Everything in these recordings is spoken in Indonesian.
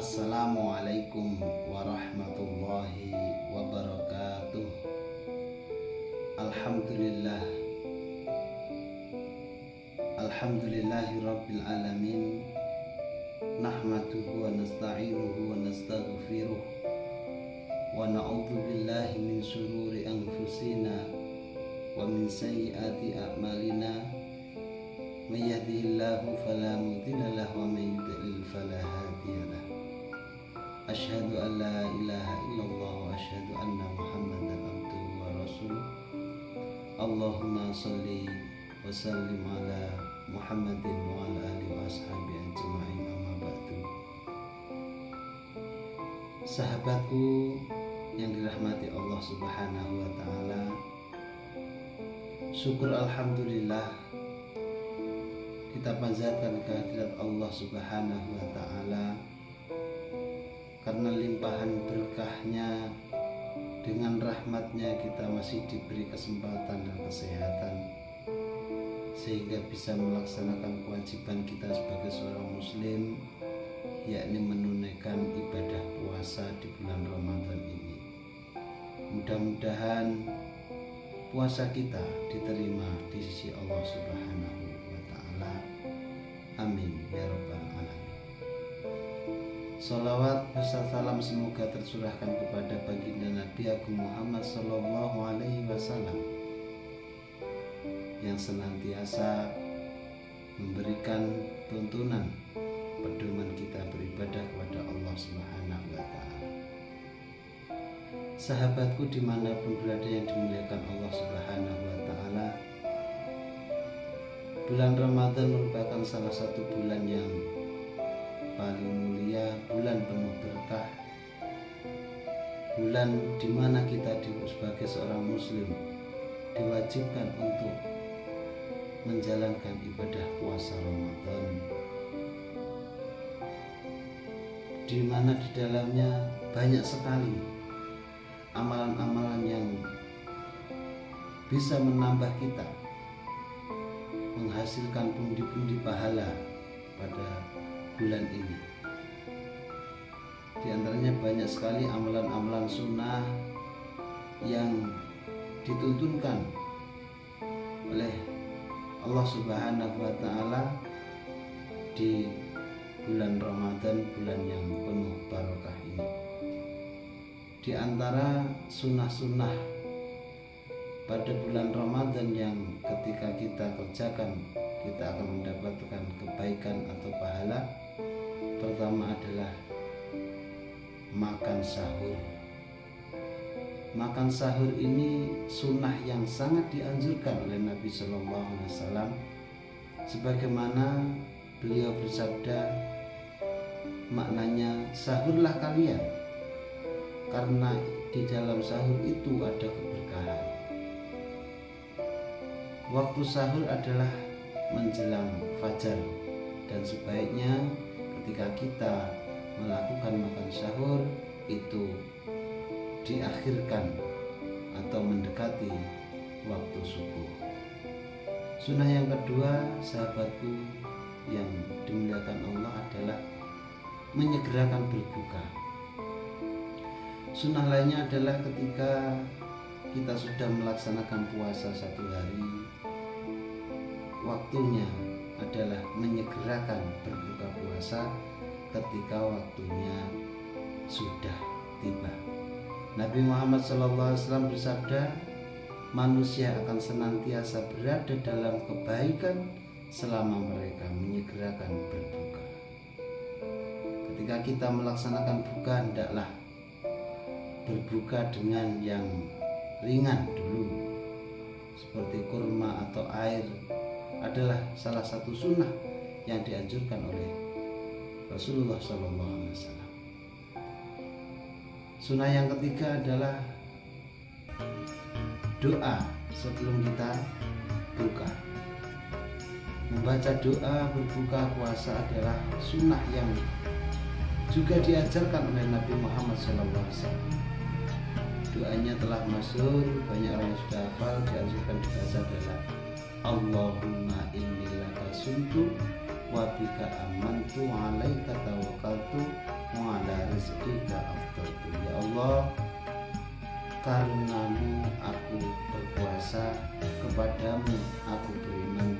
Assalamualaikum warahmatullahi wabarakatuh. Alhamdulillah. Alhamdulillahi rabbil alamin. Nahmaduhu wa nasta'inuhu wa nastaghfiruh. Wa na'udzu billahi min syururi anfusina wa min sayyiati a'malina. May yahdihillahu fala mudilla lahu wa may yudlil fala hadiya lahu. Asyhadu an la ilaha illallah wa asyhadu anna Muhammadan abduhu wa rasuluh. Allahumma shalli wa sallim ala Muhammadin wa ala alihi wa ashabihi ajma'in, amma ba'du. Sahabatku yang dirahmati Allah Subhanahu wa taala, syukur alhamdulillah kita panjatkan kehadirat Allah Subhanahu wa taala karena limpahan berkahnya, dengan rahmatnya kita masih diberi kesempatan dan kesehatan sehingga bisa melaksanakan kewajiban kita sebagai seorang muslim, yakni menunaikan ibadah puasa di bulan Ramadan ini. Mudah-mudahan puasa kita diterima di sisi Allah Subhanahu wa taala. Amin ya rabbal alamin. Salawat beserta salam semoga tercurahkan kepada baginda Nabi Agung Muhammad sallallahu alaihi wasallam yang senantiasa memberikan tuntunan pedoman kita beribadah kepada Allah Subhanahu wa taala. Sahabatku dimanapun berada yang dimuliakan Allah Subhanahu wa taala, bulan Ramadan merupakan salah satu bulan yang paling mulia, bulan penuh berkah, bulan di mana kita sebagai seorang muslim diwajibkan untuk menjalankan ibadah puasa Ramadan, di mana di dalamnya banyak sekali amalan-amalan yang bisa menambah kita, menghasilkan pundi-pundi pahala pada bulan ini. Di antaranya banyak sekali amalan-amalan sunnah yang dituntunkan oleh Allah Subhanahu wa taala di bulan Ramadan, bulan yang penuh barokah ini. Di antara sunnah-sunnah pada bulan Ramadan yang ketika kita kerjakan kita akan mendapatkan kebaikan atau pahala, pertama adalah makan sahur. Makan sahur ini sunnah yang sangat dianjurkan oleh Nabi Shallallahu Alaihi Wasallam, sebagaimana beliau bersabda, maknanya sahurlah kalian, karena di dalam sahur itu ada keberkahan. Waktu sahur adalah menjelang fajar, dan sebaiknya ketika kita melakukan makan sahur itu diakhirkan atau mendekati waktu subuh. Sunnah yang kedua, sahabatku yang dimuliakan Allah, adalah menyegerakan berbuka. Sunnah lainnya adalah ketika kita sudah melaksanakan puasa satu hari, waktunya adalah menyegerakan berbuka puasa ketika waktunya sudah tiba. Nabi Muhammad SAW bersabda, manusia akan senantiasa berada dalam kebaikan selama mereka menyegerakan berbuka. Ketika kita melaksanakan buka, hendaklah berbuka dengan yang ringan dulu, seperti kurma atau air adalah salah satu sunnah yang dianjurkan oleh Rasulullah SAW. Sunnah yang ketiga adalah doa sebelum kita buka. Membaca doa berbuka puasa adalah sunnah yang juga diajarkan oleh Nabi Muhammad SAW. Doanya telah masyhur, banyak orang yang sudah hafal, dianjurkan dibaca adalah Allahumma inni laka sumtu wa bika amantu alaika tawakkaltu wa karenamu aku berpuasa, kepadamu aku beriman,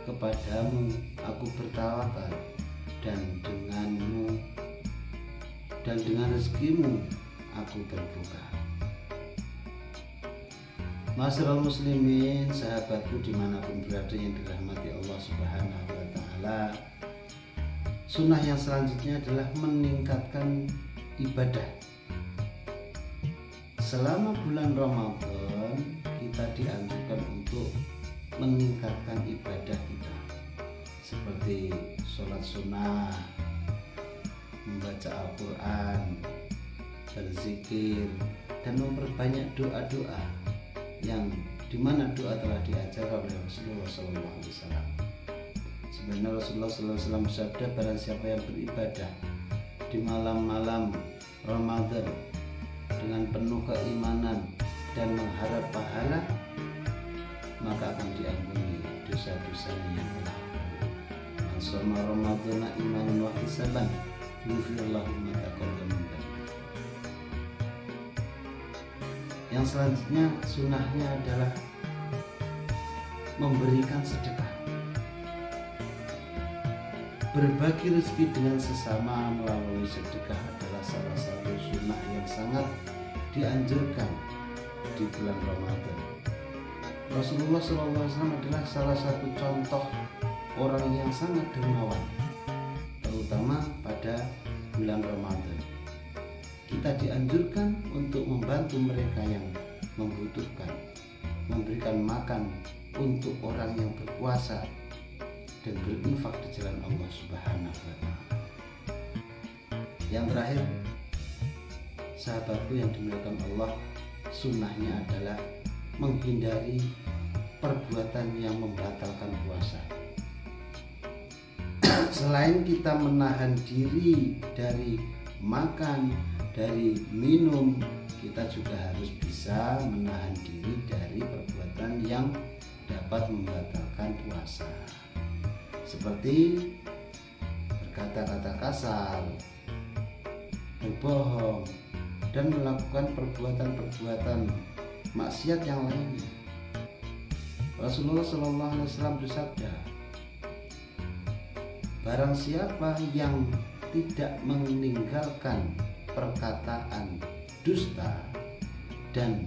kepadamu aku bertawakal, dan dengan rezekimu aku berbuka. Masyarul muslimin, sahabatku dimanapun berada yang dirahmati Allah Subhanahu wa Ta'ala, sunnah yang selanjutnya adalah meningkatkan ibadah. Selama bulan Ramadan kita dianjurkan untuk meningkatkan ibadah kita, seperti sholat sunnah, membaca Al-Quran, berzikir, dan memperbanyak doa-doa yang dimana doa telah diajarkan oleh Rasulullah SAW. Sebenarnya Rasulullah SAW bersabda, barang siapa yang beribadah di malam-malam Ramadan dengan penuh keimanan dan mengharap pahala, maka akan diampuni dosa-dosanya yang telah lalu. Man shoma Ramadhana imanan wa ihtisaban ghufira lahu ma taqaddama min dhanbihi. Yang selanjutnya sunnahnya adalah memberikan sedekah. Berbagi rezeki dengan sesama melalui sedekah adalah salah satu sunnah yang sangat dianjurkan di bulan Ramadan. Rasulullah SAW adalah salah satu contoh orang yang sangat dermawan, terutama pada bulan Ramadan. Kita dianjurkan untuk membantu mereka yang membutuhkan, memberikan makan untuk orang yang berpuasa, dan berinfak di jalan Allah Subhanahu wa Ta'ala. Yang terakhir, sahabatku yang dimuliakan Allah, sunnahnya adalah menghindari perbuatan yang membatalkan puasa. Selain kita menahan diri dari makan, dari minum, kita juga harus bisa menahan diri dari perbuatan yang dapat membatalkan puasa, seperti berkata-kata kasar, berbohong, dan melakukan perbuatan-perbuatan maksiat yang lainnya. Rasulullah SAW bersabda, barang siapa yang tidak meninggalkan perkataan dusta dan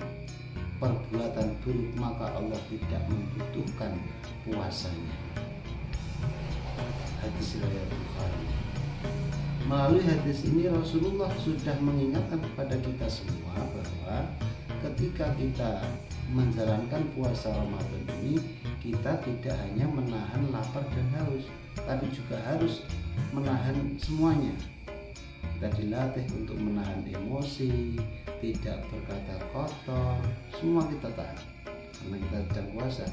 perbuatan buruk, maka Allah tidak membutuhkan puasanya. Hadis riwayat Bukhari. Melalui hadis ini Rasulullah sudah mengingatkan kepada kita semua bahwa ketika kita menjalankan puasa Ramadan ini, kita tidak hanya menahan lapar dan haus, tapi juga harus menahan semuanya. Kita dilatih untuk menahan emosi, tidak berkata kotor, semua kita tahan karena kita sedang puasa.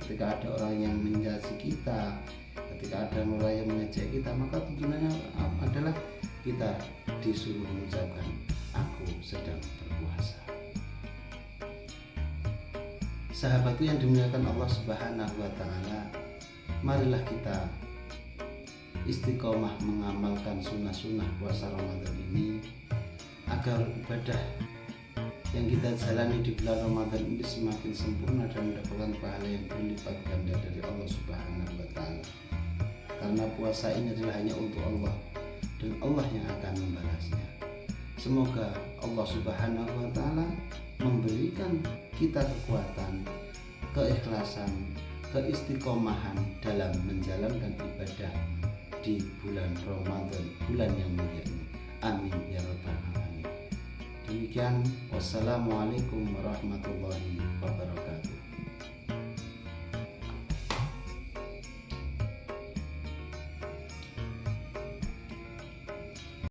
Ketika ada orang yang mencaci kita, ketika ada orang yang mengejek kita, maka tuntunannya adalah kita disuruh mengucapkan aku sedang berpuasa. Sahabatku yang dimuliakan Allah Subhanahu wa Ta'ala, marilah kita istiqomah mengamalkan sunnah-sunnah puasa Ramadan ini agar ibadah yang kita jalani di bulan Ramadan ini semakin sempurna dan mendapatkan pahala yang berlipat ganda dari Allah Subhanahu wa Ta'ala. Karena puasa ini adalah hanya untuk Allah dan Allah yang akan membalasnya. Semoga Allah Subhanahu wa Ta'ala memberikan kita kekuatan, keikhlasan, keistiqomahan dalam menjalankan ibadah di bulan Ramadan, bulan yang mulia ini. Amin ya rabbal alamin. Demikian, wassalamualaikum warahmatullahi wabarakatuh.